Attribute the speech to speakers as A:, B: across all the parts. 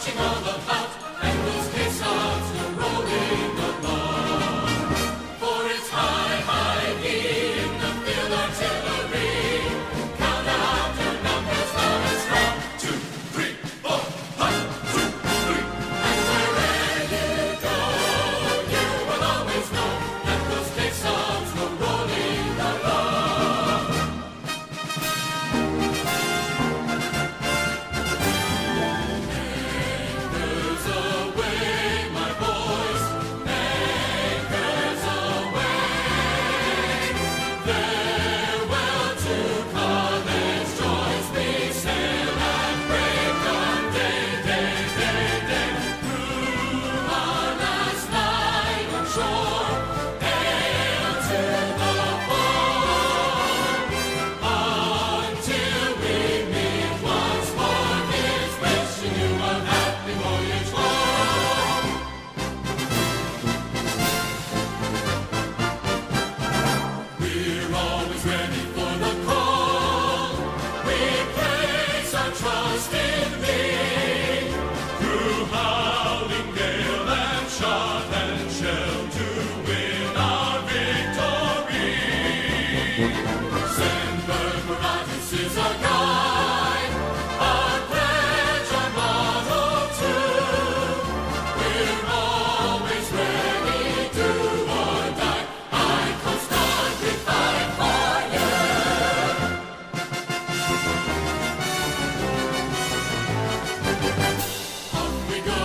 A: marching all about, and those caissons go rolling along. For it's high, high in the field artillery. Count out your numbers loud and strong. 2, 3, 4, 1, 2, 3. And wherever you go, you will always know that those caissons go rolling along. Anchors away, my boys, anchors away. Farewell to college, joys we sail at break of day, day, day, day. Through our last night on shore, hail to the fall. Until we meet once more, here's wishing you a happy voyage home. We're always ready for the call. We place our trust in Thee. Through howling gale and shot and shell to win our victory. Semper Paratus is our guide, our pledge, our motto too. We're always ready, do or die. I constantly fight for you. Off we go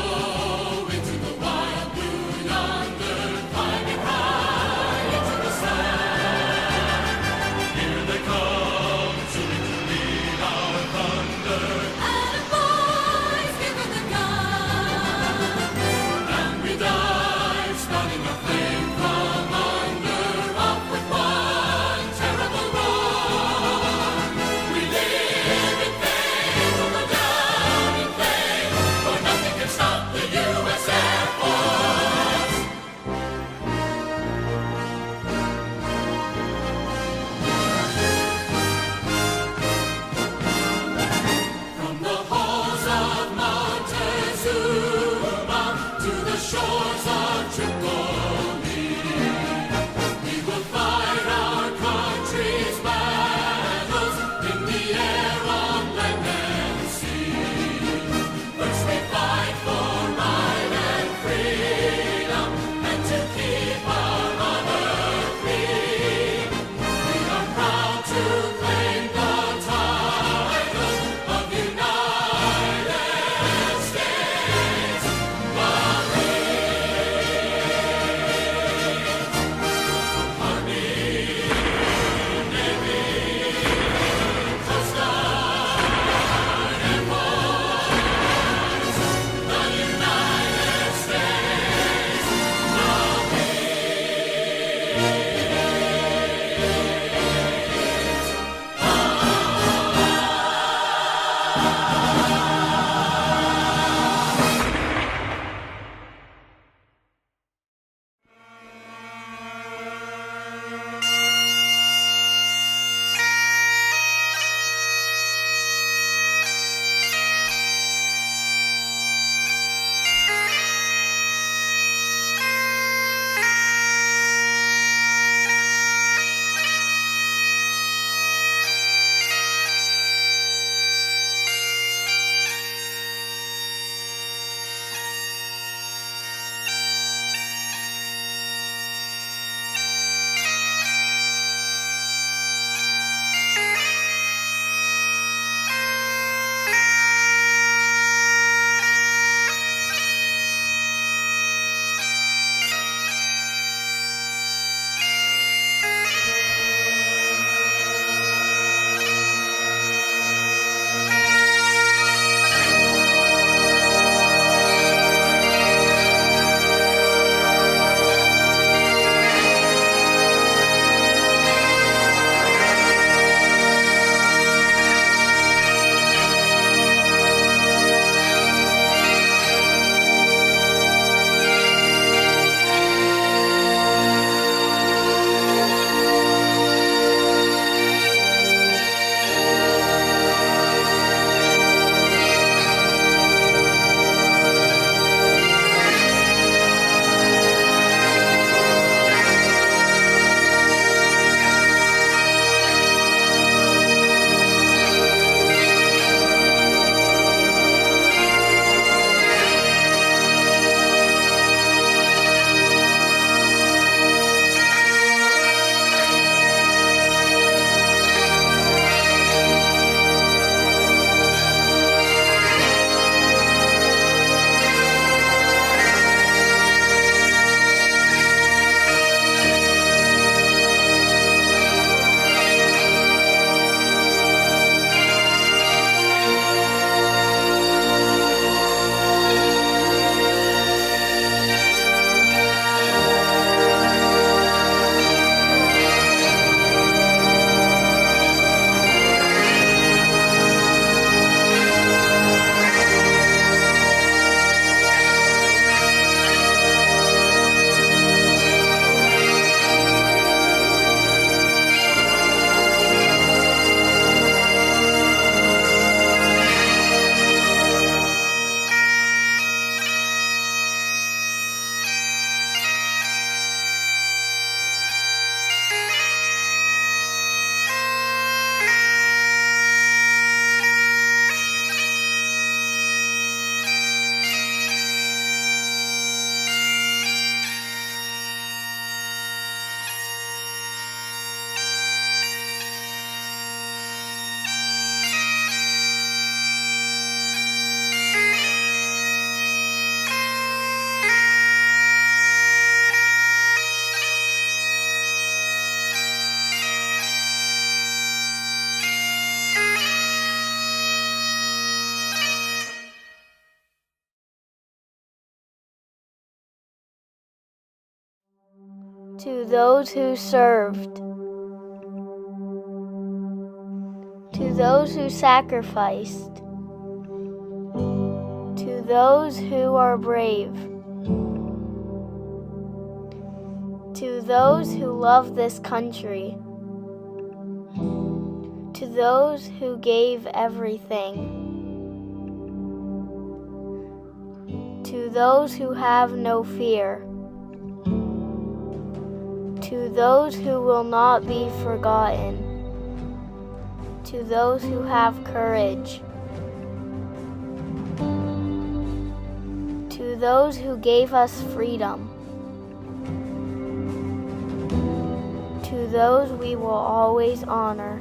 B: to those who served, to those who sacrificed, to those who are brave, to those who love this country, to those who gave everything, to those who have no fear, to those who will not be forgotten, to those who have courage, to those who gave us freedom, to those we will always honor.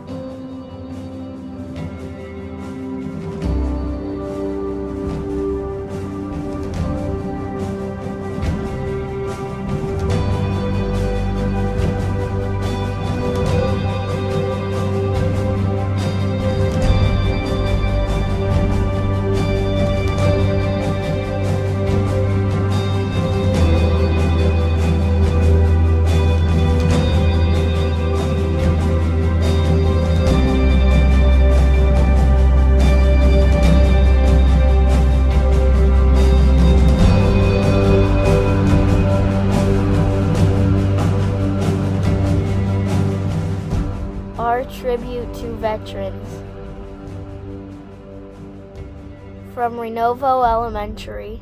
B: Our tribute to veterans. From Renovo Elementary.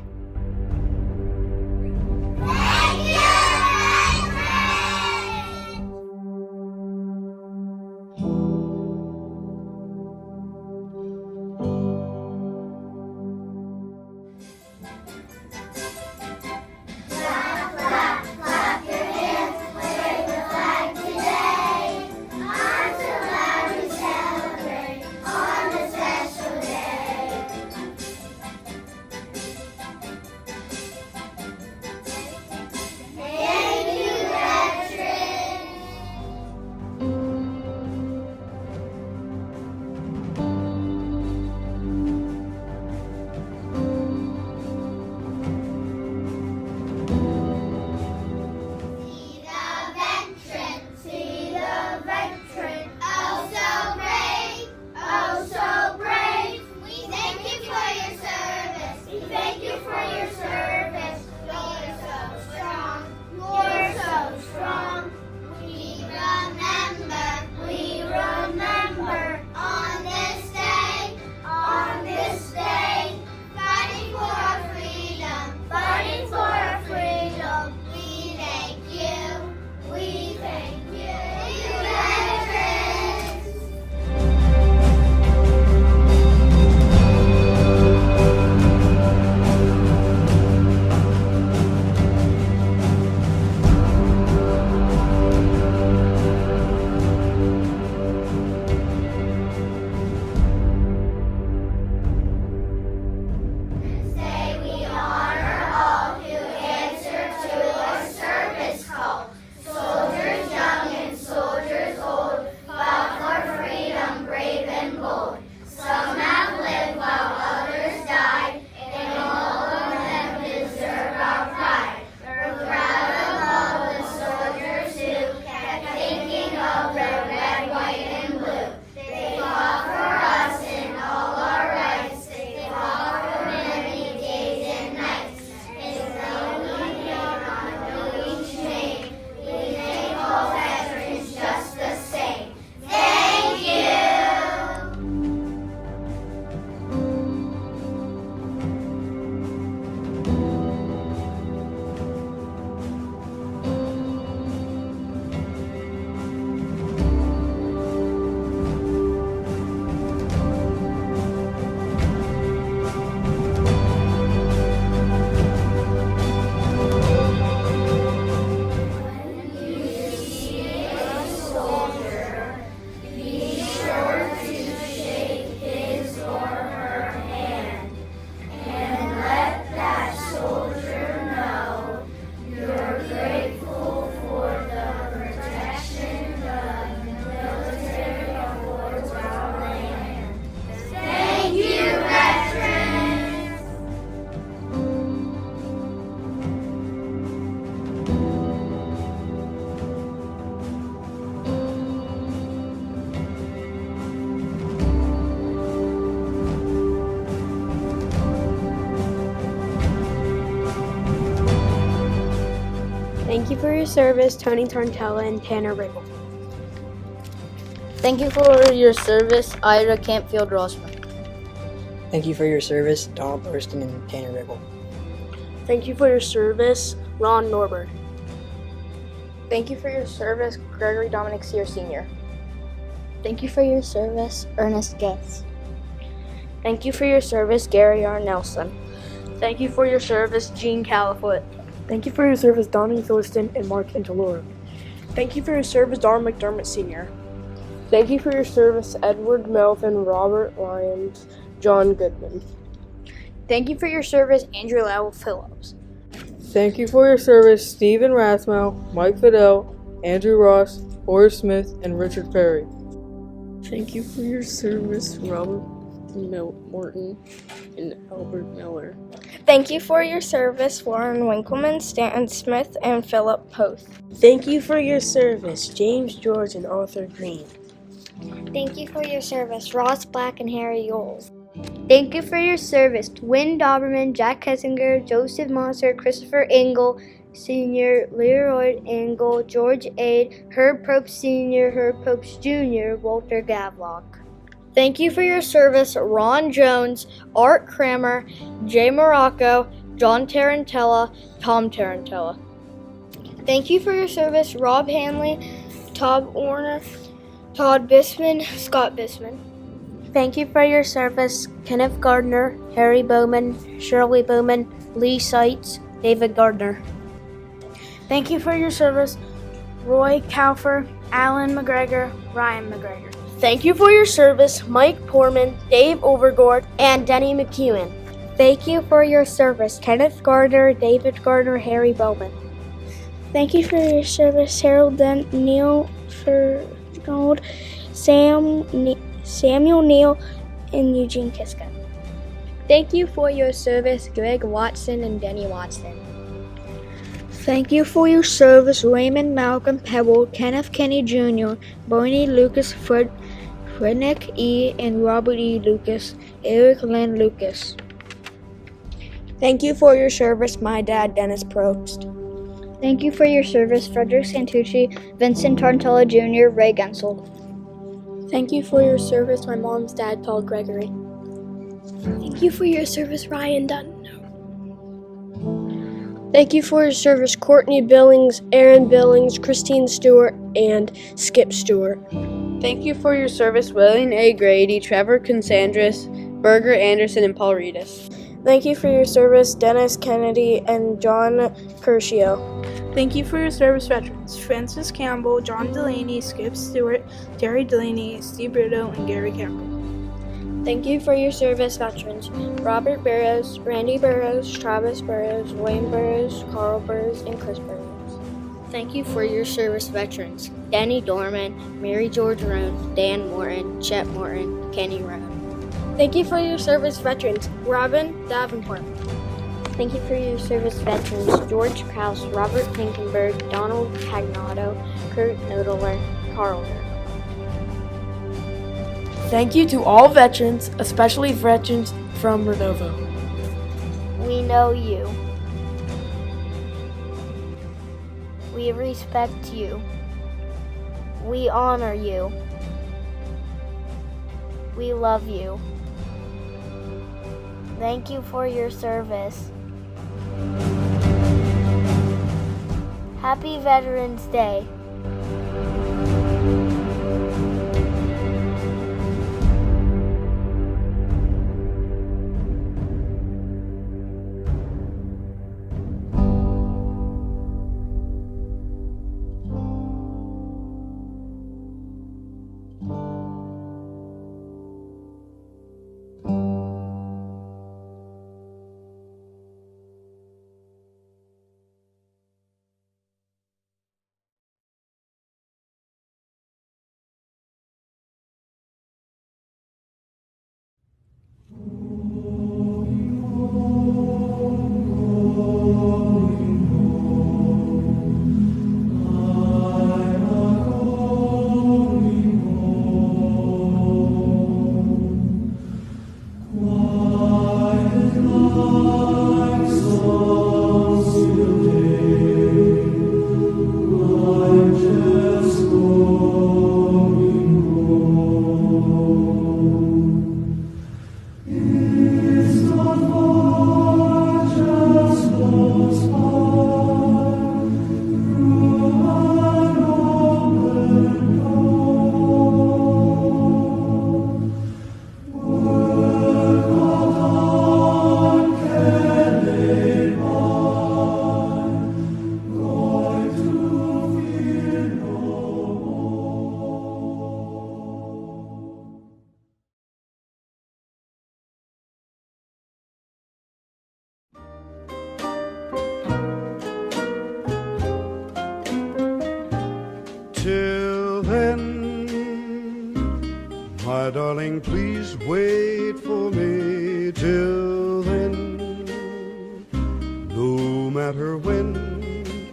C: Thank you for your service, Tony Tarntella and Tanner Riggle.
D: Thank you for your service, Ira Campfield Rossman.
E: Thank you for your service, Donald Thurston and Tanner Riggle.
C: Thank you for your service, Ron Norbert.
F: Thank you for your service, Gregory Dominic Sear Sr.
B: Thank you for your service, Ernest Getz.
C: Thank you for your service, Gary R. Nelson. Thank you for your service, Gene Califoot.
G: Thank you for your service, Donnie Thurston and Mark Intalora.
C: Thank you for your service, Darren McDermott Sr.
G: Thank you for your service, Edward Melvin, Robert Lyons, John Goodman.
F: Thank you for your service, Andrew Lowell Phillips.
G: Thank you for your service, Stephen Rathmel, Mike Fidel, Andrew Ross, Horace Smith, and Richard Perry. Thank you for your service, Robert Morton and Albert Miller.
B: Thank you for your service, Warren Winkleman, Stanton Smith, and Philip Poth.
G: Thank you for your service, James George and Arthur Green.
B: Thank you for your service, Ross Black and Harry Yoles.
H: Thank you for your service, Wynn Doberman, Jack Kessinger, Joseph Monser, Christopher Engel Sr., Leroy Engel, George Ade, Herb Probst Sr., Herb Probst Jr., Walter Gavlock.
F: Thank you for your service, Ron Jones, Art Kramer, Jay Morocco, John Tarantella, Tom Tarantella.
H: Thank you for your service, Rob Hanley, Todd Warner, Todd Bissman, Scott Bissman.
B: Thank you for your service, Kenneth Gardner, Harry Bowman, Shirley Bowman, Lee Seitz, David Gardner. Thank you for your service, Roy Kaufer, Alan McGregor, Ryan McGregor.
C: Thank you for your service, Mike Portman, Dave Overgord, and Denny McEwen.
B: Thank you for your service, Kenneth Gardner, David Gardner, Harry Bowman. Thank you for your service, Harold Dent, Neil Fergold, Samuel Neal, and Eugene Kiska.
H: Thank you for your service, Greg Watson and Denny Watson.
F: Thank you for your service, Raymond Malcolm Pebble, Kenneth Kenny Jr., Bernie Lucas Frednick E., and Robert E. Lucas, Eric Lynn Lucas.
C: Thank you for your service, my dad, Dennis Probst.
H: Thank you for your service, Frederick Santucci, Vincent Tarntella Jr., Ray Gensel.
C: Thank you for your service, my mom's dad, Paul Gregory.
B: Thank you for your service, Ryan Dunn.
C: Thank you for your service, Courtney Billings, Aaron Billings, Christine Stewart, and Skip Stewart.
G: Thank you for your service, William A. Grady, Trevor Consandris, Berger Anderson, and Paul Reedus.
C: Thank you for your service, Dennis Kennedy and John Curcio.
I: Thank you for your service, veterans, Francis Campbell, John Delaney, Skip Stewart, Terry Delaney, Steve Brito, and Gary Campbell.
C: Thank you for your service, veterans, Robert Burrows, Randy Burrows, Travis Burrows, Wayne Burrows, Carl Burrows, and Chris Burrows.
D: Thank you for your service, veterans, Danny Dorman, Mary George Roan, Dan Morton, Chet Morton, Kenny Roan.
C: Thank you for your service, veterans, Robin Davenport.
B: Thank you for your service, veterans, George Krause, Robert Pinkenberg, Donald Pagnato, Kurt Noodler, Carl Nerdler.
G: Thank you to all veterans, especially veterans from Renovo.
B: We know you. We respect you. We honor you. We love you. Thank you for your service. Happy Veterans Day.
J: My darling, please wait for me till then. No matter when,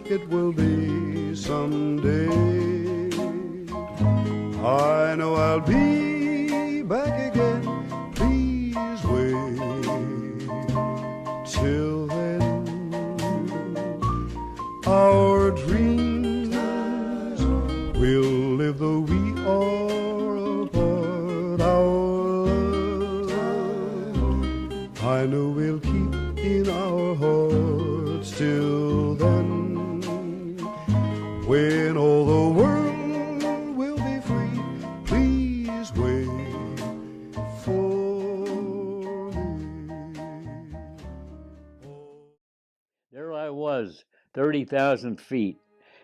J: it will be someday. I know I'll be back again. Please wait till then. Our dreams will live though we are apart. Our love, I know we'll keep in our hearts till then. When all the world will be free, please wait for me.
K: There I was, 30,000 feet,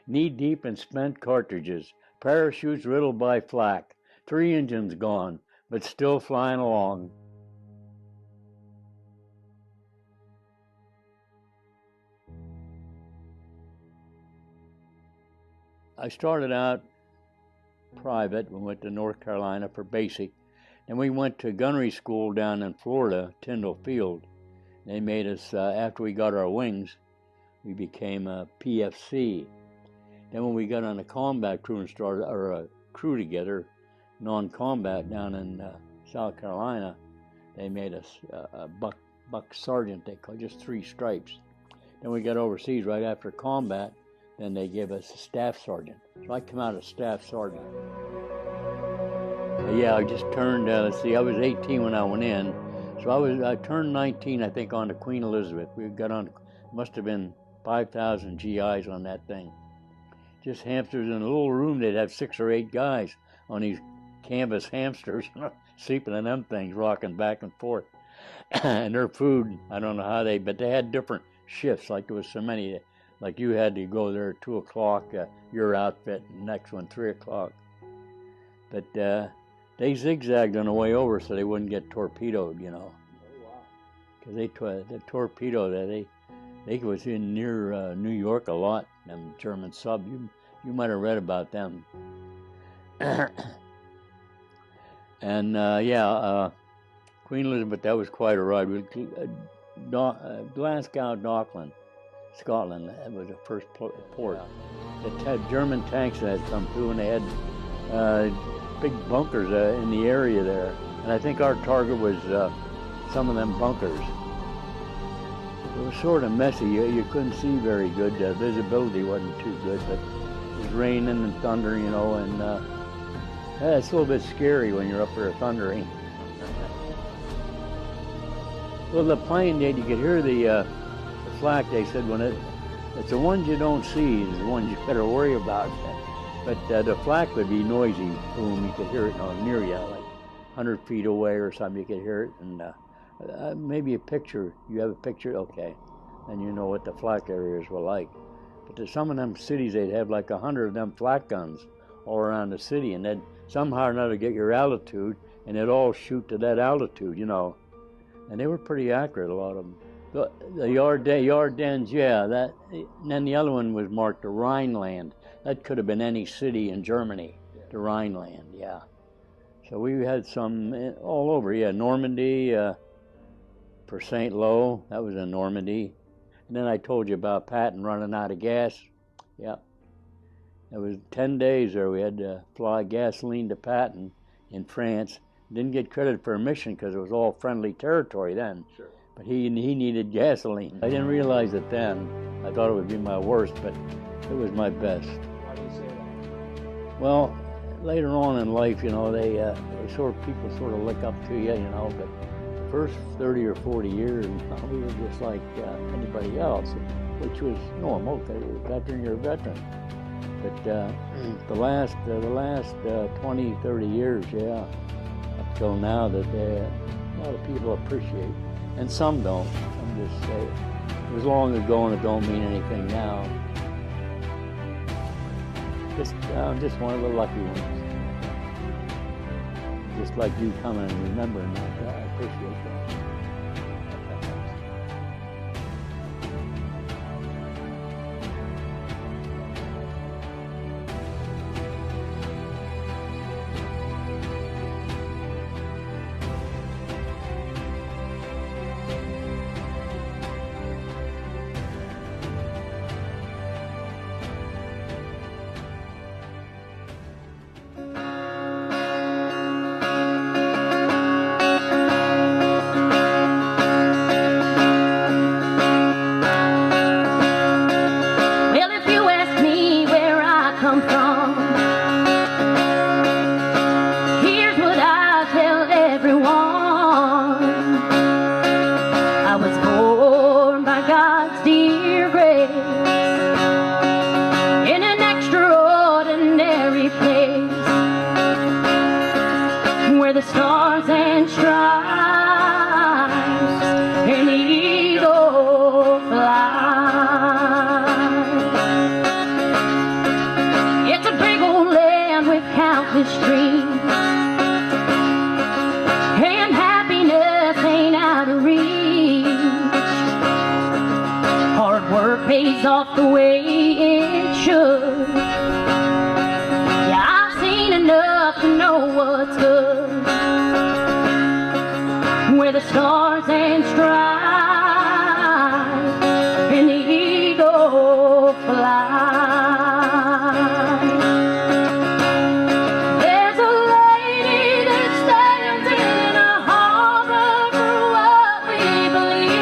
K: knee-deep in spent cartridges, parachutes riddled by flak, 3 engines gone, but still flying along. I started out private. We went to North Carolina for basic. Then we went to gunnery school down in Florida, Tyndall Field. They made us, after we got our wings, we became a PFC. Then when we got on a combat crew and started a crew together, non-combat down in South Carolina, they made us a buck sergeant, they called, just 3 stripes. Then we got overseas right after combat, then they gave us a staff sergeant. So I come out as staff sergeant. Yeah, I just turned, let's see, I was 18 when I went in. So I turned 19, I think, on to Queen Elizabeth. We got on, must have been 5,000 GIs on that thing. Just hamsters in a little room. They'd have 6 or 8 guys on these canvas hamsters, sleeping in them things, rocking back and forth. And their food, I don't know how but they had different shifts. Like there was so many, like you had to go there at 2 o'clock, your outfit, and next one 3 o'clock. But they zigzagged on the way over so they wouldn't get torpedoed, you know. Because the torpedo they was in near New York a lot, them German sub. You might have read about them. And Queen Elizabeth, that was quite a ride. Glasgow, Dockland, Scotland, that was the first port. They had German tanks that had come through, and they had big bunkers in the area there. And I think our target was some of them bunkers. It was sort of messy. You couldn't see very good. Visibility wasn't too good, but it was raining and thunder, you know, and it's a little bit scary when you're up there thundering. Well, the plane, you could hear the flak. They said it's the ones you don't see is the ones you better worry about. But the flak would be noisy. Boom, you could hear it near you, like 100 feet away or something. You could hear it, and maybe a picture. You have a picture, okay, and you know what the flak areas were like. But to some of them cities, they'd have like 100 of them flak guns all around the city, and then somehow or another get your altitude, and they'd all shoot to that altitude, you know. And they were pretty accurate, a lot of them. The Ardennes, yeah, that. And then the other one was marked the Rhineland. That could have been any city in Germany, the Rhineland, yeah. So we had some all over, yeah. Normandy, for St. Lo, that was in Normandy. And then I told you about Patton running out of gas. Yeah. It was 10 days there. We had to fly gasoline to Patton in France. Didn't get credit for a mission because it was all friendly territory then. Sure. But he needed gasoline. I didn't realize it then. I thought it would be my worst, but it was my best.
L: Why do you say that?
K: Well, later on in life, you know, people sort of look up to you, you know, but the first 30 or 40 years, we were just like anybody else, which was normal, because you're a veteran, you're a veteran. But the last 20, 30 years, yeah, up till now, that a lot of people appreciate, and some don't. I'm just saying, it was long ago and it don't mean anything now. I'm just one of the lucky ones. Just like you coming and remembering that, I appreciate that.
M: God's dear grace in an extraordinary place where the stars and stripes and the eagle fly. It's a big old land with countless streams, and happiness ain't out of reach. Hard work pays off the way it should. Yeah, I've seen enough to know what's good, where the stars and stripes and the eagle fly. There's a lady that stands in a harbor for what we believe,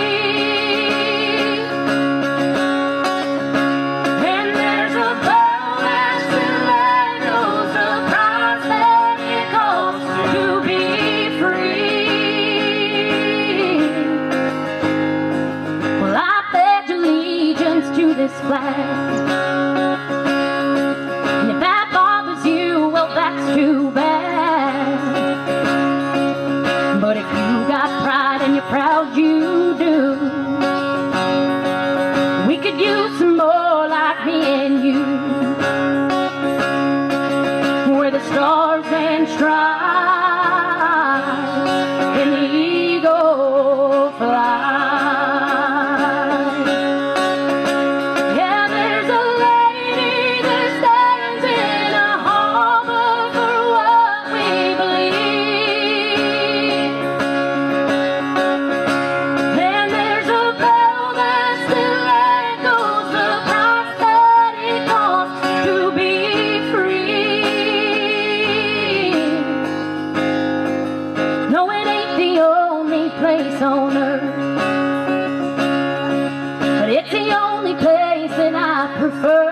M: and there's a girl that's still knows the price that it costs to be free. Well, I pledge allegiance to this flag, and if that bothers you, well, that's too bad. But if you got pride and you're proud you do, we could use some more like me and you, where the stars and stripes and the eagle fly. Yeah, there's a lady that stands in a harbor for what we believe, and there's a bell that still echoes the price that it costs to be free. No, it ain't the only place on earth, but it's the only place that I prefer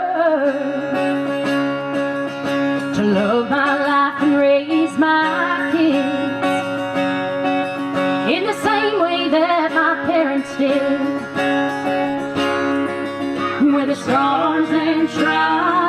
M: to love my life and raise my kids in the same way that my parents did, where the stars and stripes